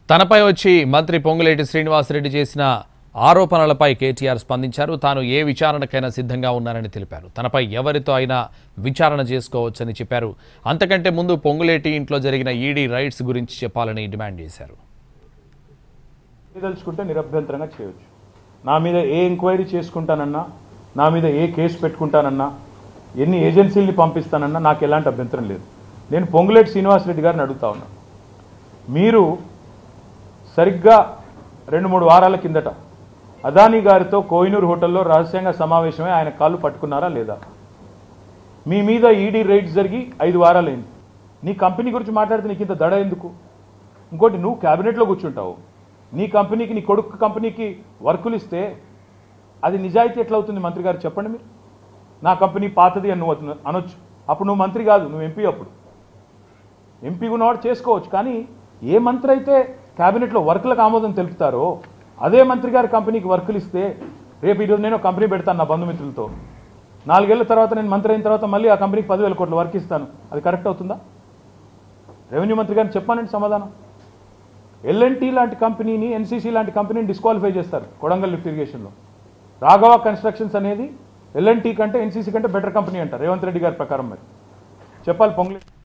తనపై వచ్చి మంత్రి పొంగులేటి శ్రీనివాసరెడ్డి చేసిన ఆరోపణలపై కేటీఆర్ స్పందించారు. తాను ఏ విచారణకైనా సిద్ధంగా ఉన్నానని తెలిపారు. తనపై ఎవరితో అయినా విచారణ చేసుకోవచ్చని చెప్పారు. అంతకంటే ముందు పొంగులేటి ఇంట్లో జరిగిన ఈడీ రైట్స్ గురించి చెప్పాలని డిమాండ్ చేశారు. తెలుసుకుంటే నిరభ్యంతరంగా చేయొచ్చు. నా మీద ఏ ఎంక్వైరీ చేసుకుంటానన్నా, నా మీద ఏ కేసు పెట్టుకుంటానన్నా, ఎన్ని ఏజెన్సీల్ని పంపిస్తానన్నా నాకు ఎలాంటి అభ్యంతరం లేదు. నేను పొంగులేటి శ్రీనివాసరెడ్డి గారిని అడుగుతా ఉన్నా, మీరు సరిగ్గా 2-3 వారాల కిందట అదానీ గారితో కోహినూర్ హోటల్లో రహస్యంగా సమావేశమై ఆయన కాళ్ళు పట్టుకున్నారా లేదా? మీ మీద ఈడీ రైడ్స్ జరిగి 5 వారాలైంది. నీ కంపెనీ గురించి మాట్లాడితే నీకు ఇంత దడ ఎందుకు? ఇంకోటి, నువ్వు క్యాబినెట్లో కూర్చుంటావు, నీ కంపెనీకి, నీ కొడుకు కంపెనీకి వర్కులు ఇస్తే అది నిజాయితీ ఎట్లా అవుతుంది? మంత్రి గారు చెప్పండి. మీరు నా కంపెనీ పాతది అని నువ్వు అనొచ్చు. అప్పుడు నువ్వు మంత్రి కాదు, నువ్వు ఎంపీ. అప్పుడు ఎంపీ ఉన్నవాడు చేసుకోవచ్చు. కానీ ఏ మంత్రి అయితే క్యాబినెట్లో వర్కులకు ఆమోదం తెలుపుతారో అదే మంత్రి గారి కంపెనీకి వర్కులు ఇస్తే, రేపు ఈరోజు నేను కంపెనీ పెడతాను నా బంధుమిత్రులతో, 4 ఏళ్ల తర్వాత నేను మంత్రి అయిన తర్వాత మళ్ళీ ఆ కంపెనీకి 10,000 కోట్ల వర్క్ ఇస్తాను, అది కరెక్ట్ అవుతుందా? రెవెన్యూ మంత్రి గారిని చెప్పానండి సమాధానం. L&T లాంటి కంపెనీని, NCC లాంటి కంపెనీని డిస్క్వాలిఫై చేస్తారు కొడంగల్ లిఫ్ట్ ఇరిగేషన్లో. రాఘవ కన్స్ట్రక్షన్స్ అనేది L&T కంటే NCC కంటే బెటర్ కంపెనీ అంటారు రేవంత్ రెడ్డి గారి ప్రకారం. మరి చెప్పాలి పొంగులేటి.